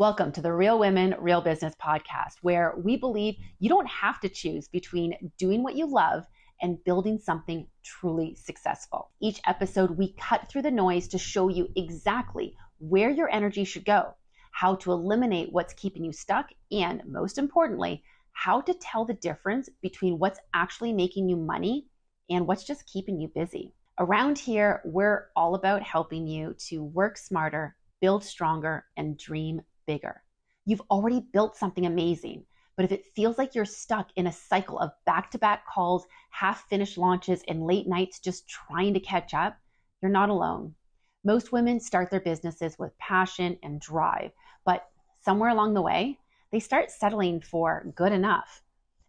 Welcome to the Real Women, Real Business podcast, where we believe you don't have to choose between doing what you love and building something truly successful. Each episode, we cut through the noise to show you exactly where your energy should go, how to eliminate what's keeping you stuck, and most importantly, how to tell the difference between what's actually making you money and what's just keeping you busy. Around here, we're all about helping you to work smarter, build stronger, and dream bigger. You've already built something amazing, but if it feels like you're stuck in a cycle of back-to-back calls, half-finished launches, and late nights just trying to catch up, you're not alone. Most women start their businesses with passion and drive, but somewhere along the way, they start settling for good enough.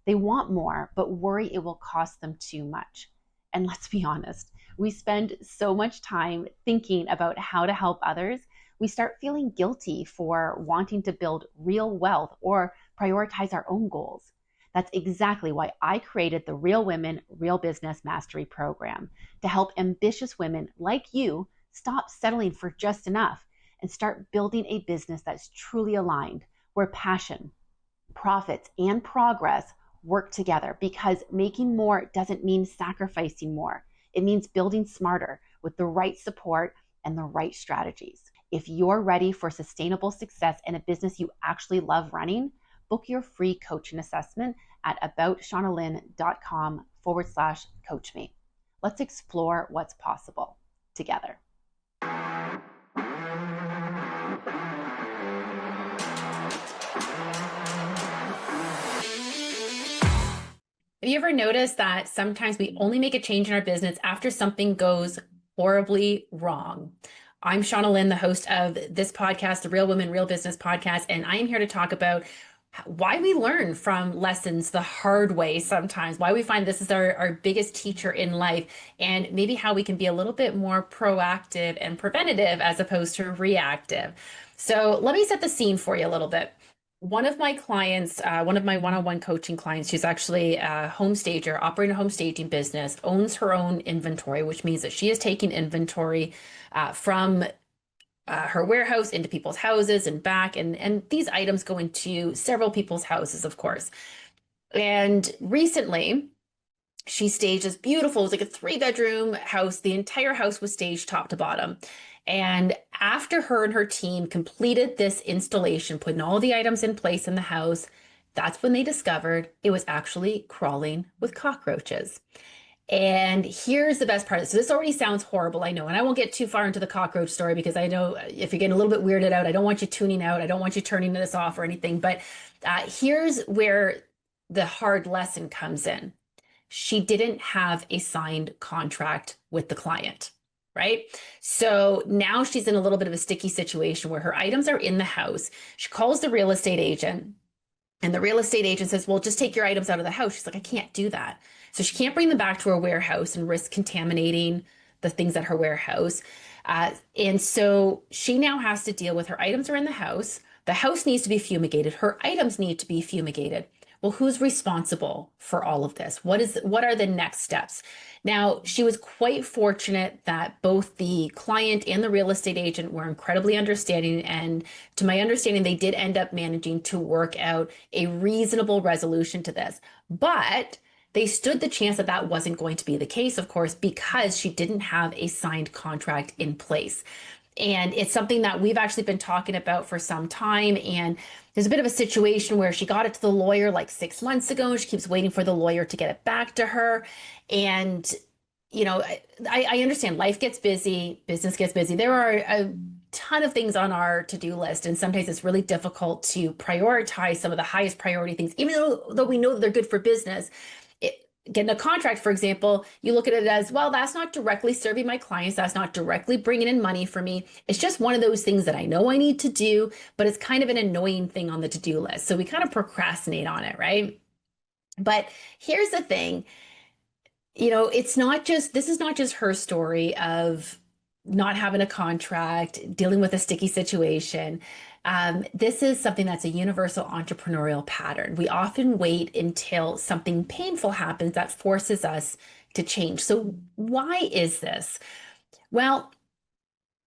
They want more, but worry it will cost them too much. And let's be honest, we spend so much time thinking about how to help others, we start feeling guilty for wanting to build real wealth or prioritize our own goals. That's exactly why I created the Real Women, Real Business Mastery Program to help ambitious women like you stop settling for just enough and start building a business that's truly aligned, where passion, profits, and progress work together, because making more doesn't mean sacrificing more. It means building smarter with the right support and the right strategies. If you're ready for sustainable success in a business you actually love running, book your free coaching assessment at aboutShaunaLynn.com/coach me. Let's explore what's possible together. Have you ever noticed that sometimes we only make a change in our business after something goes horribly wrong? I'm Shauna Lynn, the host of this podcast, the Real Women, Real Business podcast, and I am here to talk about why we learn from lessons the hard way sometimes, why we find this is our biggest teacher in life, and maybe how we can be a little bit more proactive and preventative as opposed to reactive. So let me set the scene for you a little bit. One of my clients, one of my one-on-one coaching clients, she's actually a home stager, operating a home staging business, owns her own inventory, which means that she is taking inventory from her warehouse into people's houses and back. And these items go into several people's houses, of course. And recently, she staged this beautiful, it was like a 3-bedroom house. The entire house was staged top to bottom. And after her and her team completed this installation, putting all the items in place in the house, that's when they discovered it was actually crawling with cockroaches. And here's the best part. So this already sounds horrible, I know, and I won't get too far into the cockroach story because I know if you're getting a little bit weirded out, I don't want you tuning out. I don't want you turning this off or anything. But here's where the hard lesson comes in. She didn't have a signed contract with the client, right? So now she's in a little bit of a sticky situation where her items are in the house. She calls the real estate agent, and the real estate agent says, well, just take your items out of the house. She's like, I can't do that. So she can't bring them back to her warehouse and risk contaminating the things at her warehouse. And so she now has to deal with her items are in the house. The house needs to be fumigated. Her items need to be fumigated. Well, who's responsible for all of this? What are the next steps? Now, she was quite fortunate that both the client and the real estate agent were incredibly understanding. And to my understanding, they did end up managing to work out a reasonable resolution to this. But they stood the chance that that wasn't going to be the case, of course, because she didn't have a signed contract in place. And it's something that we've actually been talking about for some time. And there's a bit of a situation where she got it to the lawyer like 6 months ago. She keeps waiting for the lawyer to get it back to her. And, you know, I understand life gets busy, business gets busy. There are a ton of things on our to-do list. And sometimes it's really difficult to prioritize some of the highest priority things, even though we know that they're good for business. Getting a contract, for example, you look at it as, well, that's not directly serving my clients. That's not directly bringing in money for me. It's just one of those things that I know I need to do, but it's kind of an annoying thing on the to-do list. So we kind of procrastinate on it, right? But here's the thing, you know, this is not just her story of not having a contract, dealing with a sticky situation. This is something that's a universal entrepreneurial pattern. We often wait until something painful happens that forces us to change. So why is this? Well,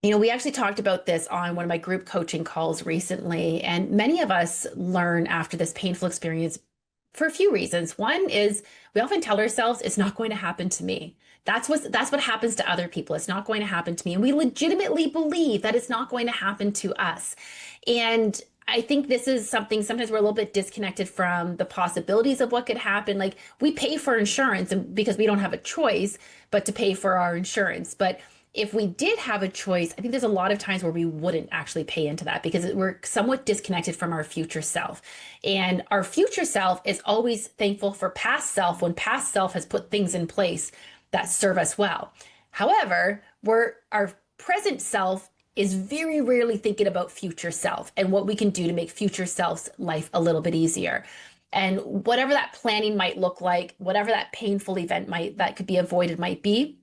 We actually talked about this on one of my group coaching calls recently, and many of us learn after this painful experience for a few reasons. One is we often tell ourselves it's not going to happen to me. That's what happens to other people. It's not going to happen to me. And we legitimately believe that it's not going to happen to us. And I think this is something sometimes we're a little bit disconnected from the possibilities of what could happen. Like we pay for insurance and because we don't have a choice but to pay for our insurance. But if we did have a choice, I think there's a lot of times where we wouldn't actually pay into that because we're somewhat disconnected from our future self. And our future self is always thankful for past self when past self has put things in place that serve us well. However, our present self is very rarely thinking about future self and what we can do to make future self's life a little bit easier. And whatever that planning might look like, whatever that painful event that could be avoided might be,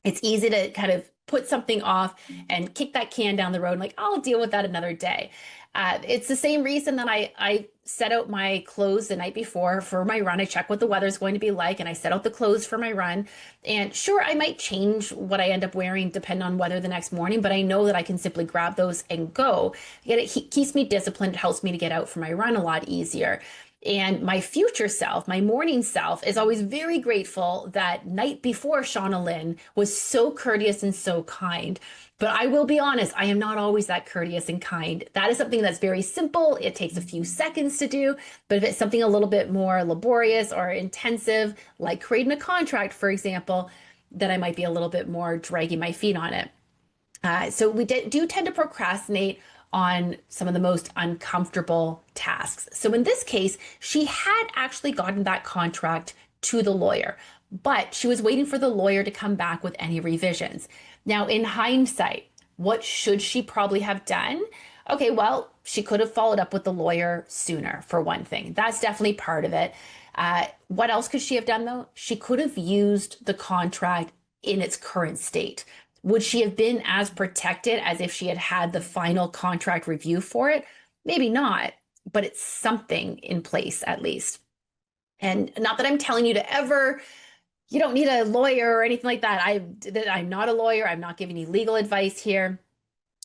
it's easy to kind of put something off and kick that can down the road, like, I'll deal with that another day. It's the same reason that I set out my clothes the night before for my run. I check what the weather's going to be like and I set out the clothes for my run. And sure, I might change what I end up wearing depending on weather the next morning, but I know that I can simply grab those and go. Yet it keeps me disciplined. It helps me to get out for my run a lot easier. And my future self, my morning self, is always very grateful that night before Shauna Lynn was so courteous and so kind. But I will be honest, I am not always that courteous and kind. That is something that's very simple. It takes a few seconds to do. But if it's something a little bit more laborious or intensive, like creating a contract, for example, then I might be a little bit more dragging my feet on it. So we do tend to procrastinate on some of the most uncomfortable tasks. So in this case, she had actually gotten that contract to the lawyer, but she was waiting for the lawyer to come back with any revisions. Now, in hindsight, what should she probably have done? Okay, well, she could have followed up with the lawyer sooner, for one thing. That's definitely part of it. What else could she have done, though? She could have used the contract in its current state. Would she have been as protected as if she had had the final contract review for it? Maybe not, but it's something in place at least. And not that I'm telling you to ever, you don't need a lawyer or anything like that. I'm not a lawyer. I'm not giving you legal advice here.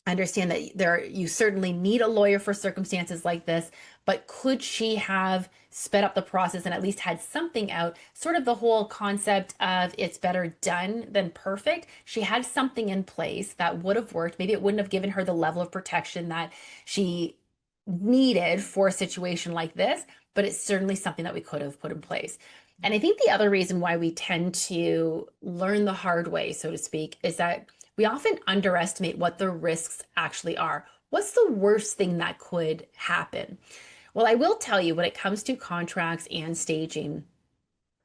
I understand that you certainly need a lawyer for circumstances like this, but could she have sped up the process and at least had something out? Sort of the whole concept of it's better done than perfect. She had something in place that would have worked. Maybe it wouldn't have given her the level of protection that she needed for a situation like this, but it's certainly something that we could have put in place. And I think the other reason why we tend to learn the hard way, so to speak, is that we often underestimate what the risks actually are. What's the worst thing that could happen? Well, I will tell you when it comes to contracts and staging,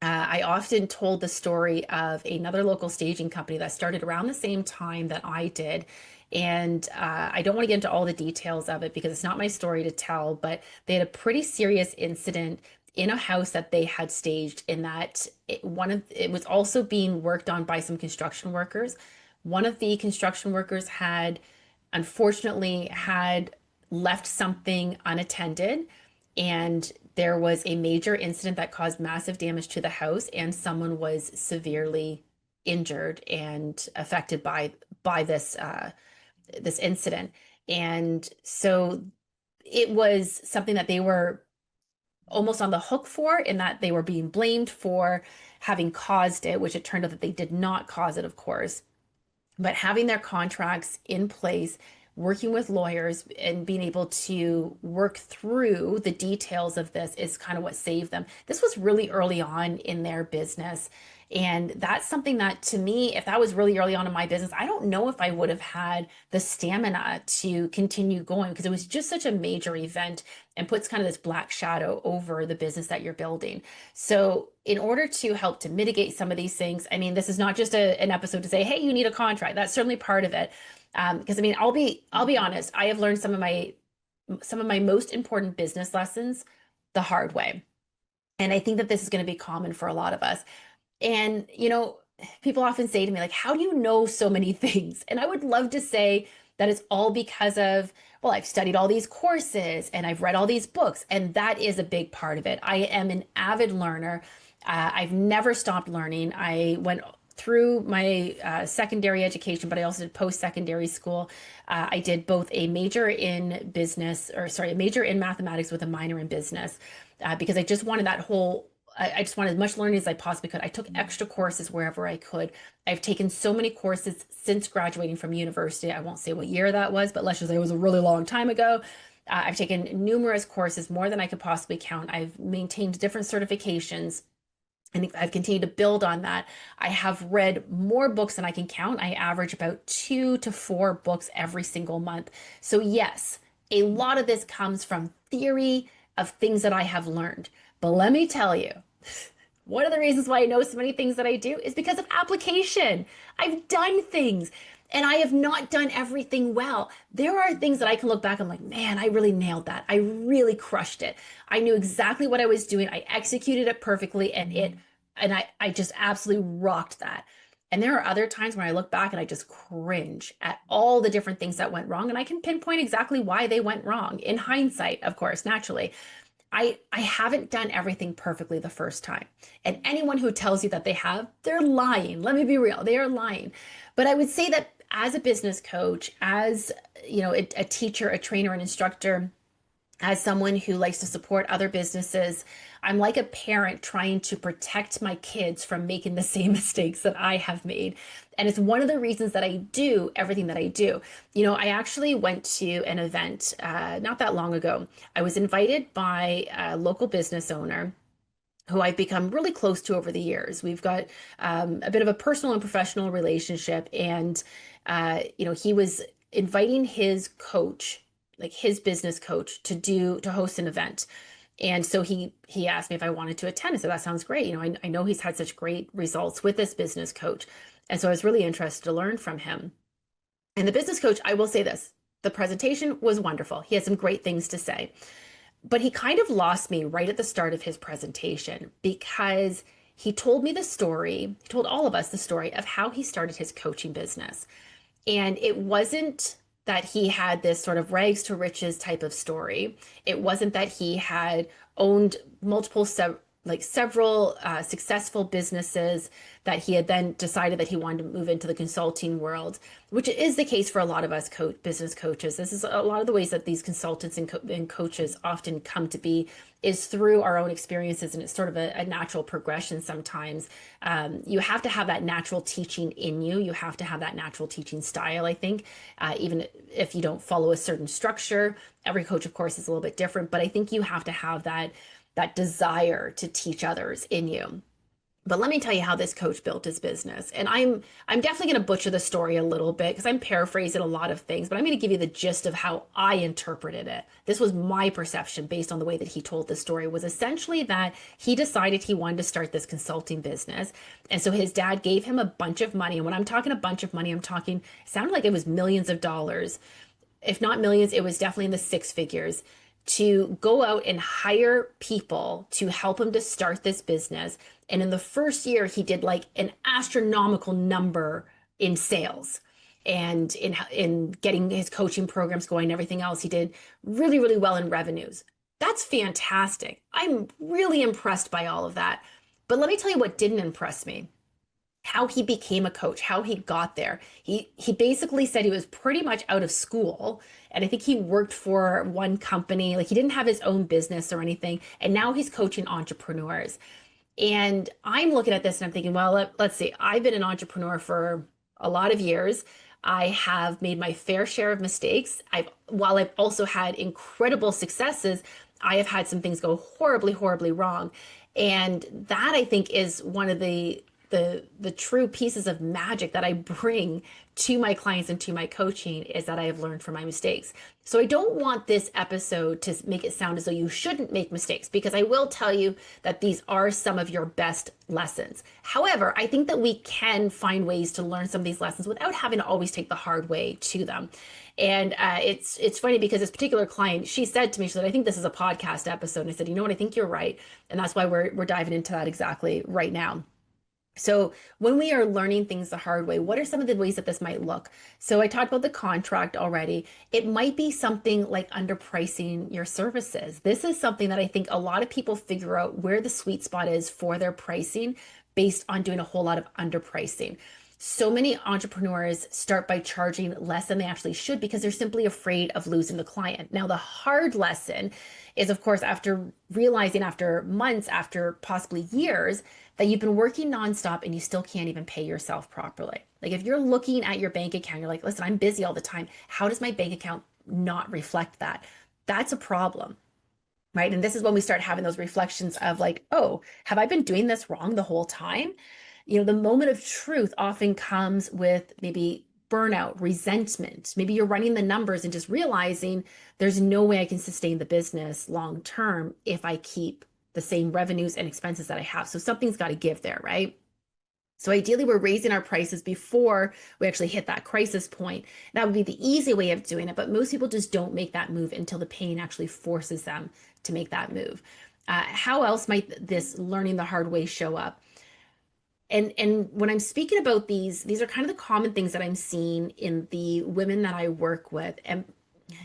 I often told the story of another local staging company that started around the same time that I did. And I don't want to get into all the details of it because it's not my story to tell, but they had a pretty serious incident in a house that they had staged in that it was also being worked on by some construction workers. One of the construction workers had unfortunately had left something unattended, and there was a major incident that caused massive damage to the house, and someone was severely injured and affected by this incident. And so it was something that they were almost on the hook for, in that they were being blamed for having caused it, which it turned out that they did not cause it, of course. But having their contracts in place, working with lawyers and being able to work through the details of this is kind of what saved them. This was really early on in their business. And that's something that, to me, if that was really early on in my business, I don't know if I would have had the stamina to continue going, because it was just such a major event and puts kind of this black shadow over the business that you're building. So in order to help to mitigate some of these things, I mean, this is not just an episode to say, hey, you need a contract. That's certainly part of it. Because I mean, I'll be honest, I have learned some of my most important business lessons the hard way. And I think that this is going to be common for a lot of us. And, people often say to me, like, how do you know so many things? And I would love to say that it's all because of, well, I've studied all these courses and I've read all these books. And that is a big part of it. I am an avid learner. I've never stopped learning. I went through my secondary education, but I also did post-secondary school. I did both a major in business, or sorry, a major in mathematics with a minor in business, because I just wanted that whole, I just wanted as much learning as I possibly could. I took extra courses wherever I could. I've taken so many courses since graduating from university. I won't say what year that was, but let's just say it was a really long time ago. I've taken numerous courses, more than I could possibly count. I've maintained different certifications, and I've continued to build on that. I have read more books than I can count. I average about 2 to 4 books every single month. So yes, a lot of this comes from theory of things that I have learned. But let me tell you, one of the reasons why I know so many things that I do is because of application. I've done things and I have not done everything well. There are things that I can look back and I'm like, man, I really nailed that. I really crushed it. I knew exactly what I was doing. I executed it perfectly, and I just absolutely rocked that. And there are other times when I look back and I just cringe at all the different things that went wrong. And I can pinpoint exactly why they went wrong in hindsight, of course, naturally. I haven't done everything perfectly the first time. And anyone who tells you that they have, they're lying. Let me be real, they are lying. But I would say that as a business coach, as a teacher, a trainer, an instructor, as someone who likes to support other businesses, I'm like a parent trying to protect my kids from making the same mistakes that I have made. And it's one of the reasons that I do everything that I do. I actually went to an event not that long ago. I was invited by a local business owner who I've become really close to over the years. We've got a bit of a personal and professional relationship. And, he was inviting his coach, like his business coach, to host an event. And so he asked me if I wanted to attend. I said, that sounds great. I know he's had such great results with this business coach. And so I was really interested to learn from him. And the business coach, I will say this, the presentation was wonderful. He had some great things to say. But he kind of lost me right at the start of his presentation because he told me the story, he told all of us the story of how he started his coaching business. And it wasn't that he had this sort of rags to riches type of story. It wasn't that he had owned several successful businesses that he had then decided that he wanted to move into the consulting world, which is the case for a lot of us business coaches. This is a lot of the ways that these consultants and coaches often come to be, is through our own experiences, and it's sort of a natural progression sometimes. You have to have that natural teaching in you. You have to have that natural teaching style, I think, even if you don't follow a certain structure. Every coach, of course, is a little bit different, but I think you have to have that desire to teach others in you. But let me tell you how this coach built his business. And I'm definitely going to butcher the story a little bit because I'm paraphrasing a lot of things, but I'm going to give you the gist of how I interpreted it. This was my perception based on the way that he told the story, was essentially that he decided he wanted to start this consulting business. And so his dad gave him a bunch of money. And when I'm talking a bunch of money, I'm talking, it sounded like it was millions of dollars. If not millions, it was definitely in the six figures, to go out and hire people to help him to start this business. And in the first year, he did like an astronomical number in sales and in getting his coaching programs going and everything else. He did really, really well in revenues. That's fantastic. I'm really impressed by all of that. But let me tell you what didn't impress me. How he became a coach, how he got there. He basically said he was pretty much out of school, and I think he worked for one company. Like, he didn't have his own business or anything, and now he's coaching entrepreneurs. And I'm looking at this and I'm thinking, well, let's see. I've been an entrepreneur for a lot of years. I have made my fair share of mistakes. While I've also had incredible successes, I have had some things go horribly, horribly wrong. And that, I think, is one of the true pieces of magic that I bring to my clients and to my coaching, is that I have learned from my mistakes. So I don't want this episode to make it sound as though you shouldn't make mistakes, because I will tell you that these are some of your best lessons. However, I think that we can find ways to learn some of these lessons without having to always take the hard way to them. And it's funny because this particular client, she said to me, she said, I think this is a podcast episode. And I said, you know what, I think you're right. And that's why we're diving into that exactly right now. So when we are learning things the hard way, what are some of the ways that this might look? So I talked about the contract already. It might be something like underpricing your services. This is something that I think a lot of people figure out where the sweet spot is for their pricing based on doing a whole lot of underpricing. So many entrepreneurs start by charging less than they actually should because they're simply afraid of losing the client. Now, the hard lesson is, of course, after realizing after months, after possibly years, that you've been working nonstop and you still can't even pay yourself properly. Like if you're looking at your bank account, you're like, listen, I'm busy all the time. How does my bank account not reflect that? That's a problem. Right. And this is when we start having those reflections of like, oh, have I been doing this wrong the whole time? The moment of truth often comes with maybe burnout, resentment. Maybe you're running the numbers and just realizing there's no way I can sustain the business long term if I keep the same revenues and expenses that I have. So something's got to give there, right? So ideally, we're raising our prices before we actually hit that crisis point. That would be the easy way of doing it, but most people just don't make that move until the pain actually forces them to make that move. How else might this learning the hard way show up? And when I'm speaking about these are kind of the common things that I'm seeing in the women that I work with. And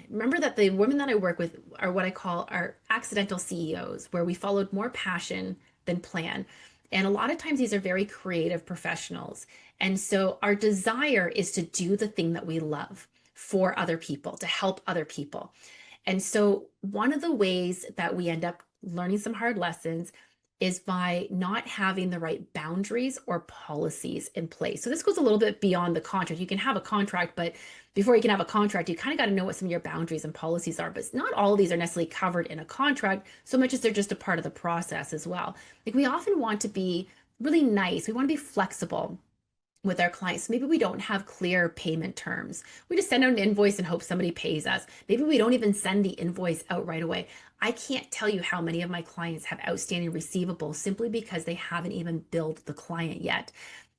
remember that the women that I work with are what I call our accidental CEOs, where we followed more passion than plan. And a lot of times these are very creative professionals. And so our desire is to do the thing that we love for other people, to help other people. And so one of the ways that we end up learning some hard lessons is by not having the right boundaries or policies in place. So this goes a little bit beyond the contract. You can have a contract, but before you can have a contract, you kind of got to know what some of your boundaries and policies are. But not all of these are necessarily covered in a contract, so much as they're just a part of the process as well. Like we often want to be really nice. We want to be flexible with our clients. Maybe we don't have clear payment terms. We just send out an invoice and hope somebody pays us. Maybe we don't even send the invoice out right away. I can't tell you how many of my clients have outstanding receivables simply because they haven't even billed the client yet.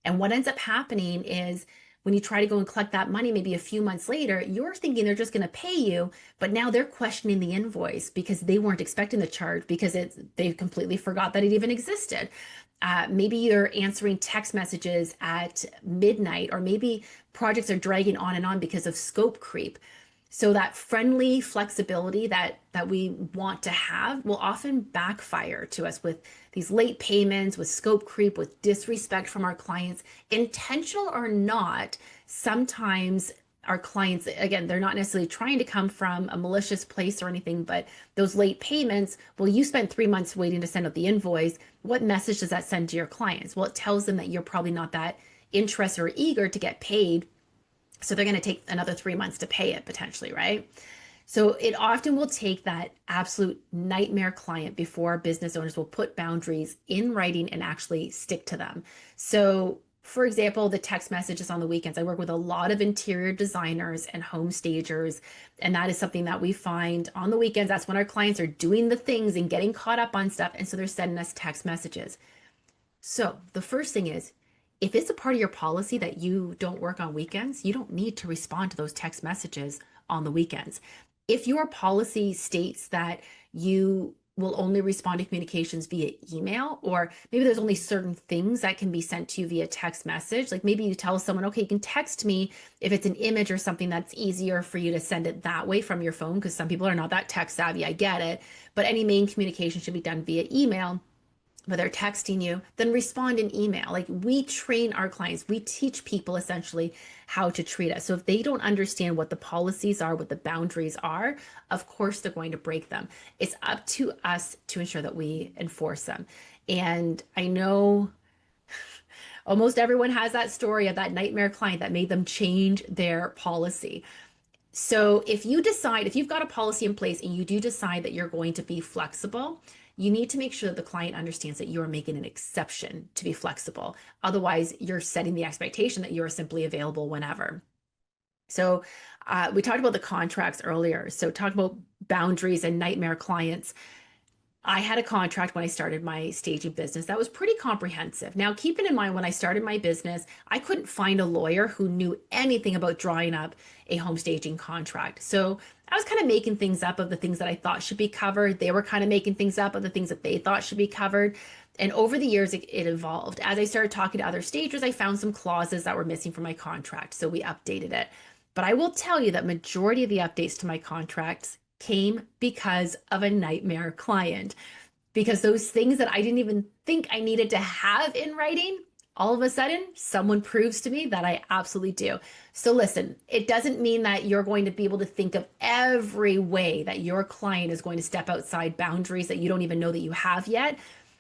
And what ends up happening is when you try to go and collect that money, maybe a few months later, you're thinking they're just going to pay you, but now they're questioning the invoice because they weren't expecting the charge because they completely forgot that it even existed. Maybe you're answering text messages at midnight, or maybe projects are dragging on and on because of scope creep. So that friendly flexibility that we want to have will often backfire to us with these late payments, with scope creep, with disrespect from our clients, intentional or not. Sometimes our clients, again, they're not necessarily trying to come from a malicious place or anything, but those late payments, well, you spent 3 months waiting to send out the invoice. What message does that send to your clients? Well, it tells them that you're probably not that interested or eager to get paid. So they're going to take another 3 months to pay it potentially, right? So it often will take that absolute nightmare client before business owners will put boundaries in writing and actually stick to them. So for example, the text messages on the weekends. I work with a lot of interior designers and home stagers, and that is something that we find on the weekends. That's when our clients are doing the things and getting caught up on stuff. And so they're sending us text messages. So the first thing is, if it's a part of your policy that you don't work on weekends, you don't need to respond to those text messages on the weekends. If your policy states that you will only respond to communications via email, or maybe there's only certain things that can be sent to you via text message, like maybe you tell someone, okay, you can text me if it's an image or something that's easier for you to send it that way from your phone, because some people are not that tech savvy, I get it, but any main communication should be done via email. But they're texting you, then respond in email. Like we train our clients, we teach people essentially how to treat us. So if they don't understand what the policies are, what the boundaries are, of course they're going to break them. It's up to us to ensure that we enforce them. And I know almost everyone has that story of that nightmare client that made them change their policy. So if you've got a policy in place and you do decide that you're going to be flexible, you need to make sure that the client understands that you are making an exception to be flexible. Otherwise, you're setting the expectation that you are simply available whenever. So we talked about the contracts earlier. So talk about boundaries and nightmare clients. I had a contract when I started my staging business that was pretty comprehensive. Now, keeping in mind, when I started my business, I couldn't find a lawyer who knew anything about drawing up a home staging contract. So I was kind of making things up of the things that I thought should be covered. They were kind of making things up of the things that they thought should be covered. And over the years, it evolved. As I started talking to other stagers, I found some clauses that were missing from my contract. So we updated it. But I will tell you that majority of the updates to my contracts came because of a nightmare client. because those things that I didn't even think I needed to have in writing, all of a sudden, someone proves to me that I absolutely do. So listen, it doesn't mean that you're going to be able to think of every way that your client is going to step outside boundaries that you don't even know that you have yet.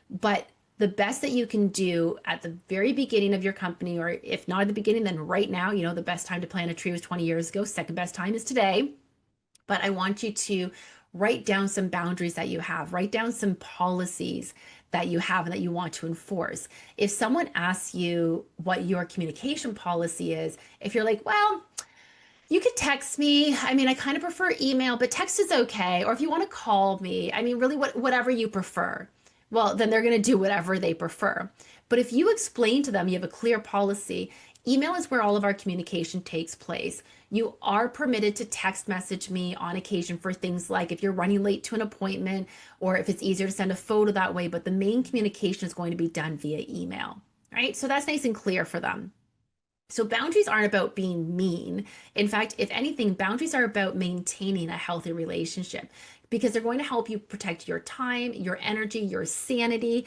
But the best that you can do at the very beginning of your company, or if not at the beginning, then right now, the best time to plant a tree was 20 years ago. Second best time is today. But I want you to write down some boundaries that you have, write down some policies that you have and that you want to enforce. If someone asks you what your communication policy is, if you're like, well, you could text me. I mean, I kind of prefer email, but text is okay. Or if you want to call me, I mean, really, whatever you prefer. Well, then they're going to do whatever they prefer. But if you explain to them you have a clear policy, email is where all of our communication takes place. You are permitted to text message me on occasion for things like if you're running late to an appointment or if it's easier to send a photo that way, but the main communication is going to be done via email, right? So that's nice and clear for them. So boundaries aren't about being mean. In fact, if anything, boundaries are about maintaining a healthy relationship because they're going to help you protect your time, your energy, your sanity,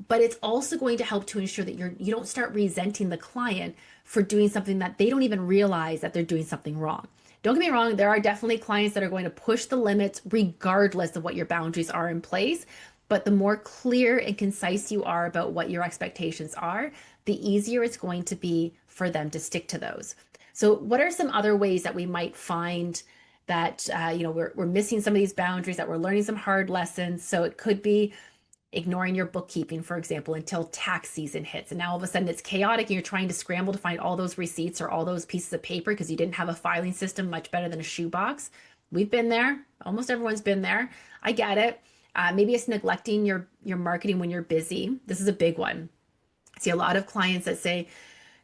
but it's also going to help to ensure that you don't start resenting the client for doing something that they don't even realize that they're doing something wrong. Don't get me wrong, there are definitely clients that are going to push the limits regardless of what your boundaries are in place. But the more clear and concise you are about what your expectations are, the easier it's going to be for them to stick to those. So what are some other ways that we might find that we're missing some of these boundaries, that we're learning some hard lessons? So it could be ignoring your bookkeeping, for example, until tax season hits. And now all of a sudden it's chaotic and you're trying to scramble to find all those receipts or all those pieces of paper because you didn't have a filing system much better than a shoebox. We've been there. Almost everyone's been there. I get it. Maybe it's neglecting your marketing when you're busy. This is a big one. I see a lot of clients that say,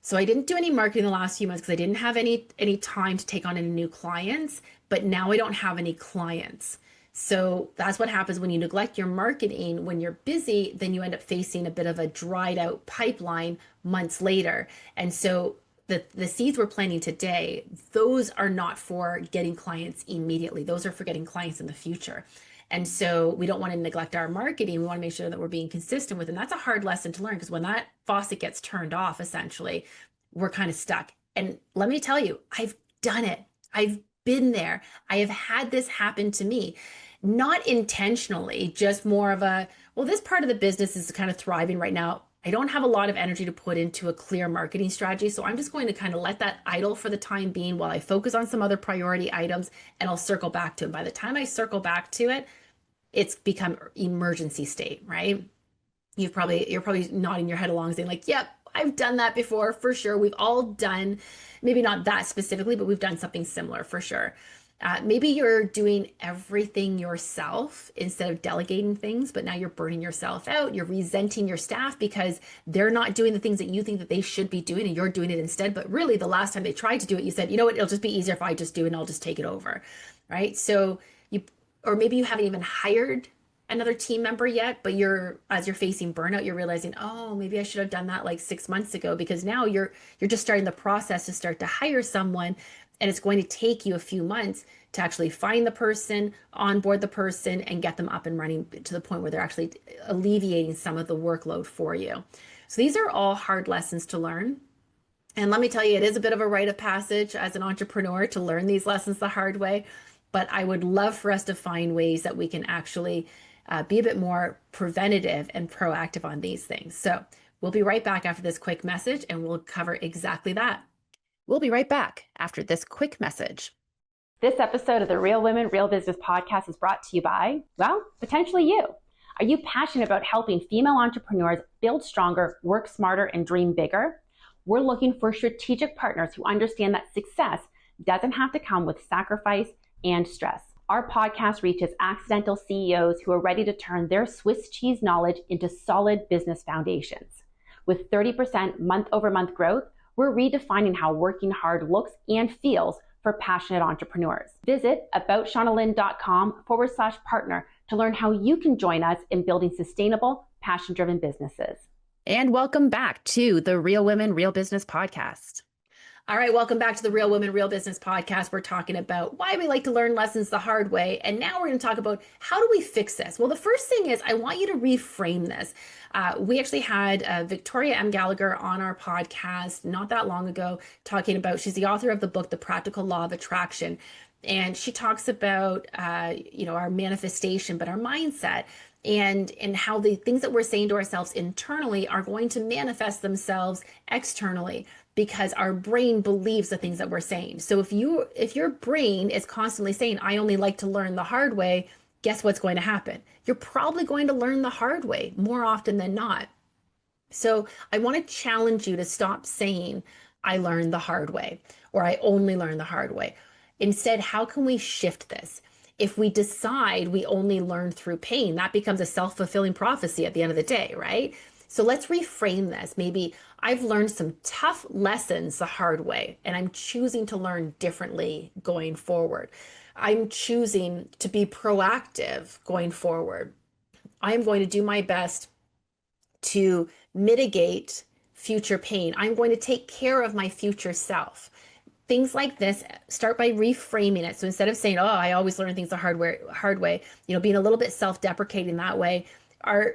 so I didn't do any marketing the last few months because I didn't have any time to take on any new clients, but now I don't have any clients. So that's what happens when you neglect your marketing when you're busy, then you end up facing a bit of a dried out pipeline months later. And so the seeds we're planting today, those are not for getting clients immediately. Those are for getting clients in the future. And so we don't want to neglect our marketing. We want to make sure that we're being consistent with it. And that's a hard lesson to learn because when that faucet gets turned off, essentially, we're kind of stuck. And let me tell you, I've done it. I've been there. I have had this happen to me, not intentionally, just more of a, well, this part of the business is kind of thriving right now. I don't have a lot of energy to put into a clear marketing strategy. So I'm just going to kind of let that idle for the time being while I focus on some other priority items and I'll circle back to it. By the time I circle back to it, it's become emergency state, right? You're probably nodding your head along saying like, yep, I've done that before for sure. We've all done, maybe not that specifically, but we've done something similar for sure. Maybe you're doing everything yourself instead of delegating things, but now you're burning yourself out. You're resenting your staff because they're not doing the things that you think that they should be doing and you're doing it instead. But really the last time they tried to do it, you said, you know what, it'll just be easier if I just do it and I'll just take it over, right? So or maybe you haven't even hired another team member yet, but as you're facing burnout, you're realizing, oh, maybe I should have done that like 6 months ago because now you're just starting the process to start to hire someone. And it's going to take you a few months to actually find the person, onboard the person, and get them up and running to the point where they're actually alleviating some of the workload for you. So these are all hard lessons to learn. And let me tell you, it is a bit of a rite of passage as an entrepreneur to learn these lessons the hard way. But I would love for us to find ways that we can actually be a bit more preventative and proactive on these things. So we'll be right back after this quick message and we'll cover exactly that. We'll be right back after this quick message. This episode of the Real Women, Real Business podcast is brought to you by, well, potentially you. Are you passionate about helping female entrepreneurs build stronger, work smarter, and dream bigger? We're looking for strategic partners who understand that success doesn't have to come with sacrifice and stress. Our podcast reaches accidental CEOs who are ready to turn their Swiss cheese knowledge into solid business foundations. With 30% month-over-month growth, we're redefining how working hard looks and feels for passionate entrepreneurs. Visit aboutshaunalynn.com/partner to learn how you can join us in building sustainable, passion-driven businesses. And welcome back to the Real Women, Real Business podcast. All right, welcome back to the Real Women, Real Business podcast. We're talking about why we like to learn lessons the hard way. And now we're going to talk about how do we fix this? Well, the first thing is I want you to reframe this. We actually had Victoria M. Gallagher on our podcast not that long ago talking about, she's the author of the book, The Practical Law of Attraction. And she talks about, our manifestation, but our mindset and how the things that we're saying to ourselves internally are going to manifest themselves externally, because our brain believes the things that we're saying. So if your brain is constantly saying, I only like to learn the hard way, guess what's going to happen? You're probably going to learn the hard way more often than not. So I want to challenge you to stop saying, I learned the hard way, or I only learn the hard way. Instead, how can we shift this? If we decide we only learn through pain, that becomes a self-fulfilling prophecy at the end of the day, right? So let's reframe this. Maybe I've learned some tough lessons the hard way, and I'm choosing to learn differently going forward. I'm choosing to be proactive going forward. I am going to do my best to mitigate future pain. I'm going to take care of my future self. Things like this, start by reframing it. So instead of saying, oh, I always learn things the hard way, being a little bit self-deprecating that way,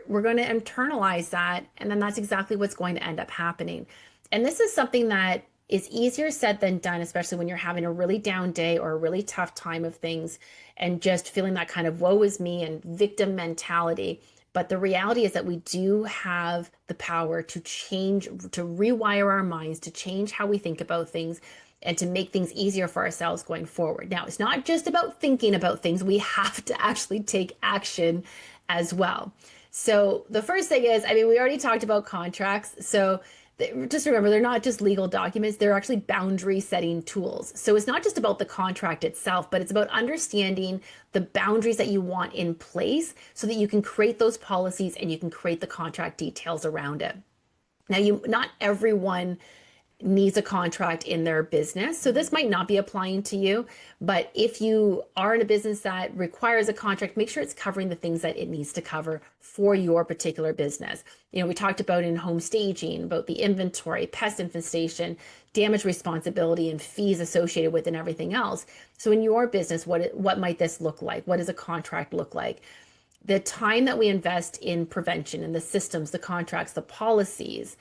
we're going to internalize that. And then that's exactly what's going to end up happening. And this is something that is easier said than done, especially when you're having a really down day or a really tough time of things and just feeling that kind of woe is me and victim mentality. But the reality is that we do have the power to change, to rewire our minds, to change how we think about things, and to make things easier for ourselves going forward. Now, it's not just about thinking about things. We have to actually take action as well. So the first thing is, we already talked about contracts. So just remember, they're not just legal documents, they're actually boundary setting tools. So it's not just about the contract itself, but it's about understanding the boundaries that you want in place so that you can create those policies and you can create the contract details around it. Now, not everyone needs a contract in their business. So this might not be applying to you, but if you are in a business that requires a contract, make sure it's covering the things that it needs to cover for your particular business. We talked about in home staging, about the inventory, pest infestation, damage responsibility, and fees associated with and everything else. So in your business, what might this look like? What does a contract look like? The time that we invest in prevention and the systems, the contracts, the policies,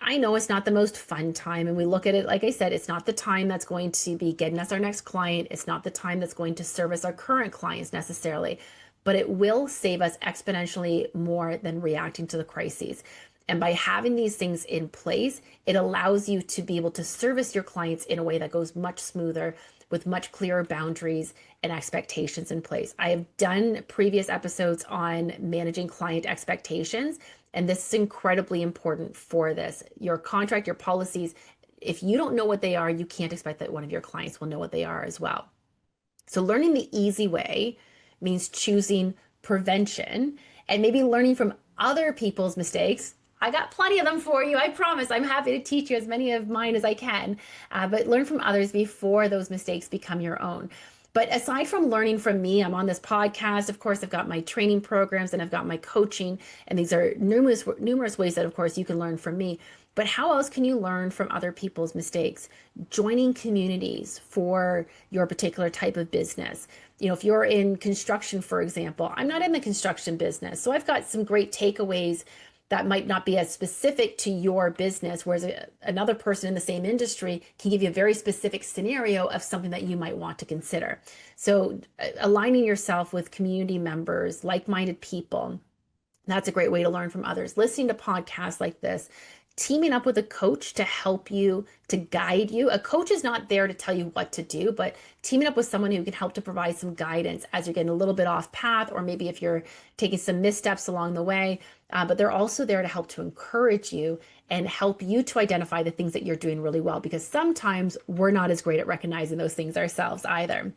I know it's not the most fun time. And we look at it, like I said, it's not the time that's going to be getting us our next client. It's not the time that's going to service our current clients necessarily, but it will save us exponentially more than reacting to the crises. And by having these things in place, it allows you to be able to service your clients in a way that goes much smoother, with much clearer boundaries and expectations in place. I have done previous episodes on managing client expectations, and this is incredibly important for this. Your contract, your policies, if you don't know what they are, you can't expect that one of your clients will know what they are as well. So learning the easy way means choosing prevention and maybe learning from other people's mistakes. I got plenty of them for you. I promise. I'm happy to teach you as many of mine as I can, but learn from others before those mistakes become your own. But aside from learning from me, I'm on this podcast. Of course, I've got my training programs and I've got my coaching. And these are numerous ways that, of course, you can learn from me. But how else can you learn from other people's mistakes? Joining communities for your particular type of business. If you're in construction, for example, I'm not in the construction business. So I've got some great takeaways that might not be as specific to your business, whereas another person in the same industry can give you a very specific scenario of something that you might want to consider. So aligning yourself with community members, like-minded people, that's a great way to learn from others. Listening to podcasts like this, teaming up with a coach to help you, to guide you. A coach is not there to tell you what to do, but teaming up with someone who can help to provide some guidance as you're getting a little bit off path, or maybe if you're taking some missteps along the way. But they're also there to help to encourage you and help you to identify the things that you're doing really well, because sometimes we're not as great at recognizing those things ourselves either.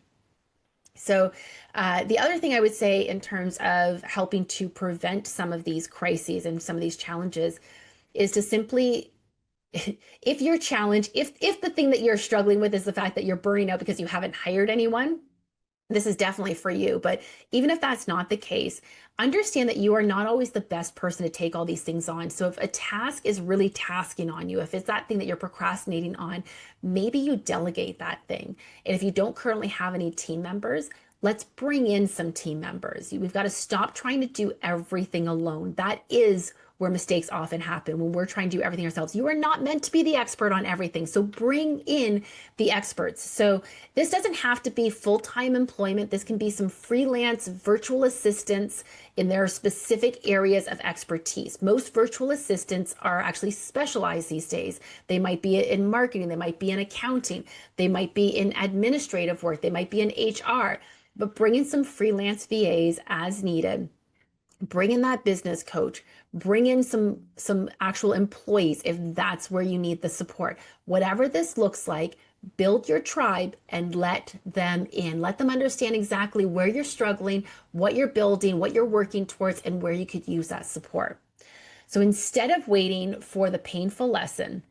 So the other thing I would say in terms of helping to prevent some of these crises and some of these challenges is to simply, if your challenge, if the thing that you're struggling with is the fact that you're burning out because you haven't hired anyone, this is definitely for you. But even if that's not the case, understand that you are not always the best person to take all these things on. So if a task is really tasking on you, if it's that thing that you're procrastinating on, maybe you delegate that thing. And if you don't currently have any team members, let's bring in some team members. We've got to stop trying to do everything alone. That is where mistakes often happen when we're trying to do everything ourselves. You are not meant to be the expert on everything. So bring in the experts. So this doesn't have to be full-time employment. This can be some freelance virtual assistants in their specific areas of expertise. Most virtual assistants are actually specialized these days. They might be in marketing, they might be in accounting, they might be in administrative work, they might be in HR, but bring in some freelance VAs as needed. Bring in that business coach, bring in some actual employees if that's where you need the support. Whatever this looks like, build your tribe and let them in. Let them understand exactly where you're struggling, what you're building, what you're working towards, and where you could use that support. So instead of waiting for the painful lesson,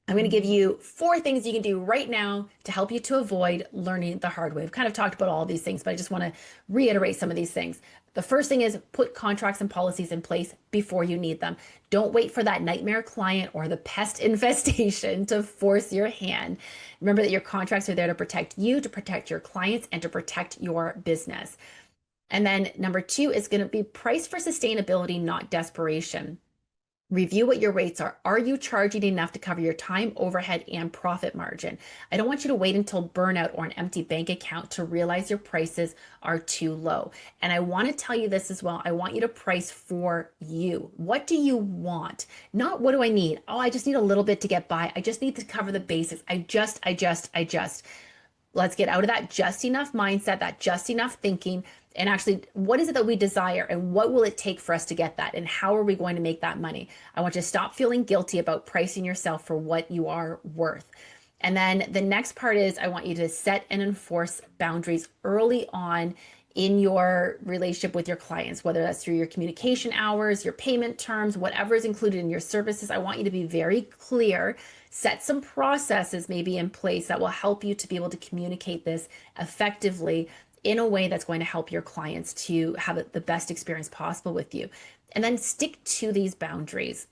I'm going to give you 4 things you can do right now to help you to avoid learning the hard way. We've kind of talked about all these things, but I just want to reiterate some of these things. The first thing is put contracts and policies in place before you need them. Don't wait for that nightmare client or the pest infestation to force your hand. Remember that your contracts are there to protect you, to protect your clients, and to protect your business. And then number 2 is going to be price for sustainability, not desperation. Review what your rates are. Are you charging enough to cover your time, overhead, and profit margin? I don't want you to wait until burnout or an empty bank account to realize your prices are too low. And I want to tell you this as well. I want you to price for you. What do you want? Not what do I need? Oh, I just need a little bit to get by. I just need to cover the basics. I just. Let's get out of that just enough mindset, that just enough thinking, and actually, what is it that we desire and what will it take for us to get that? And how are we going to make that money? I want you to stop feeling guilty about pricing yourself for what you are worth. And then the next part is I want you to set and enforce boundaries early on in your relationship with your clients, whether that's through your communication hours, your payment terms, whatever is included in your services. I want you to be very clear, set some processes maybe in place that will help you to be able to communicate this effectively in a way that's going to help your clients to have the best experience possible with you. And then stick to these boundaries.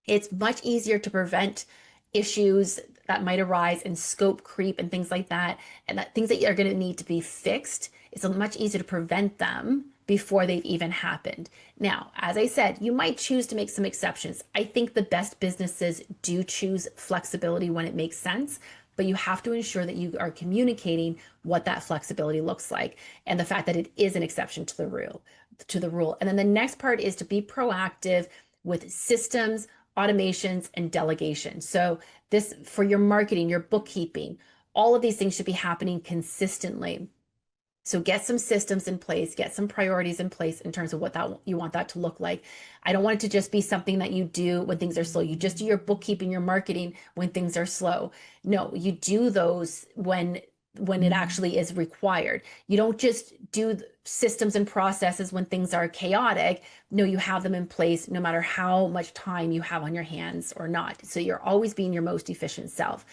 It's much easier to prevent issues that might arise in scope creep and things like that, and that things that are going to need to be fixed. It's much easier to prevent them before they've even happened. Now, as I said, you might choose to make some exceptions. I think the best businesses do choose flexibility when it makes sense, but you have to ensure that you are communicating what that flexibility looks like and the fact that it is an exception to the rule. And then the next part is to be proactive with systems, automations, and delegation. So this for your marketing, your bookkeeping, all of these things should be happening consistently. So get some systems in place, get some priorities in place in terms of what that you want that to look like. I don't want it to just be something that you do when things are slow. You just do your bookkeeping, your marketing when things are slow. No, you do those when it actually is required. You don't just do systems and processes when things are chaotic. No, you have them in place no matter how much time you have on your hands or not. So you're always being your most efficient self.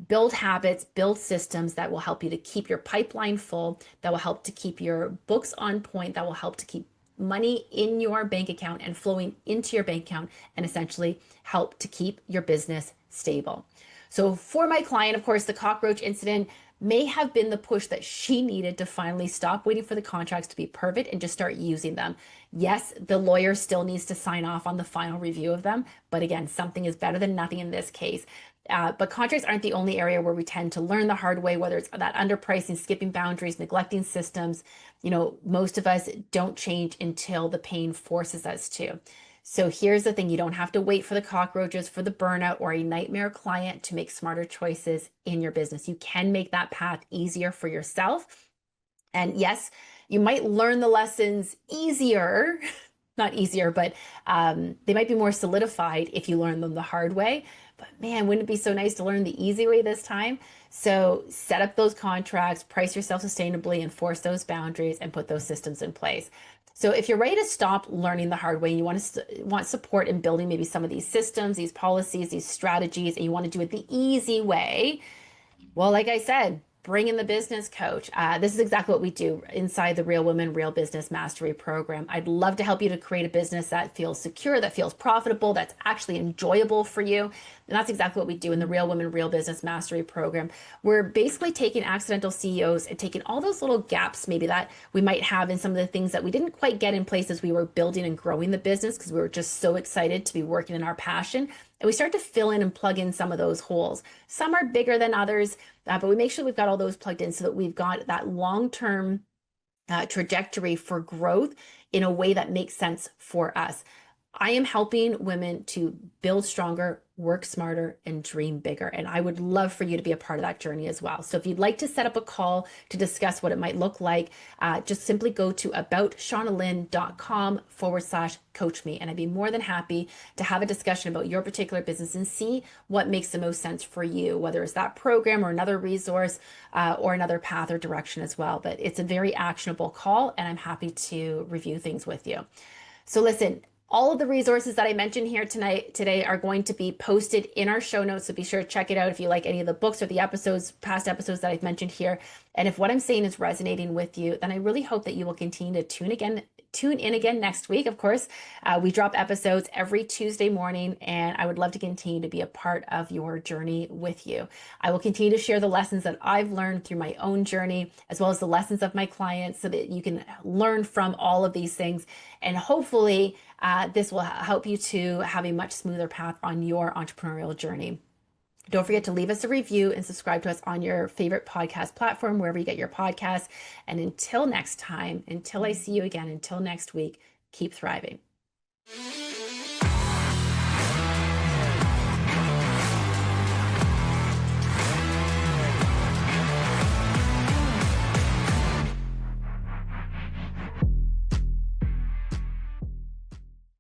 Build habits, build systems that will help you to keep your pipeline full, that will help to keep your books on point, that will help to keep money in your bank account and flowing into your bank account, and essentially help to keep your business stable. So for my client, of course, the cockroach incident may have been the push that she needed to finally stop waiting for the contracts to be perfect and just start using them. Yes, the lawyer still needs to sign off on the final review of them, but again, something is better than nothing in this case. But contracts aren't the only area where we tend to learn the hard way, whether it's that underpricing, skipping boundaries, neglecting systems. Most of us don't change until the pain forces us to. So here's the thing, you don't have to wait for the cockroaches, for the burnout, or a nightmare client to make smarter choices in your business. You can make that path easier for yourself. And yes, you might learn the lessons easier, not easier, but they might be more solidified if you learn them the hard way. But man, wouldn't it be so nice to learn the easy way this time? So set up those contracts, price yourself sustainably, enforce those boundaries, and put those systems in place. So if you're ready to stop learning the hard way and you want support in building maybe some of these systems, these policies, these strategies, and you want to do it the easy way, well, like I said, bring in the business coach. This is exactly what we do inside the Real Women, Real Business Mastery program. I'd love to help you to create a business that feels secure, that feels profitable, that's actually enjoyable for you. And that's exactly what we do in the Real Women, Real Business Mastery program. We're basically taking accidental CEOs and taking all those little gaps maybe that we might have in some of the things that we didn't quite get in place as we were building and growing the business because we were just so excited to be working in our passion. And we start to fill in and plug in some of those holes. Some are bigger than others, but we make sure we've got all those plugged in so that we've got that long-term trajectory for growth in a way that makes sense for us. I am helping women to build stronger, work smarter, and dream bigger. And I would love for you to be a part of that journey as well. So if you'd like to set up a call to discuss what it might look like, just simply go to aboutShaunaLynn.com/coach me. And I'd be more than happy to have a discussion about your particular business and see what makes the most sense for you, whether it's that program or another resource or another path or direction as well. But it's a very actionable call, and I'm happy to review things with you. So listen, all of the resources that I mentioned here today are going to be posted in our show notes. So be sure to check it out if you like any of the books or the past episodes that I've mentioned here. And if what I'm saying is resonating with you, then I really hope that you will continue to tune in again next week. Of course, we drop episodes every Tuesday morning, and I would love to continue to be a part of your journey with you. I will continue to share the lessons that I've learned through my own journey, as well as the lessons of my clients, so that you can learn from all of these things. And hopefully, this will help you to have a much smoother path on your entrepreneurial journey. Don't forget to leave us a review and subscribe to us on your favorite podcast platform, wherever you get your podcasts. And until next time, until I see you again, until next week, keep thriving.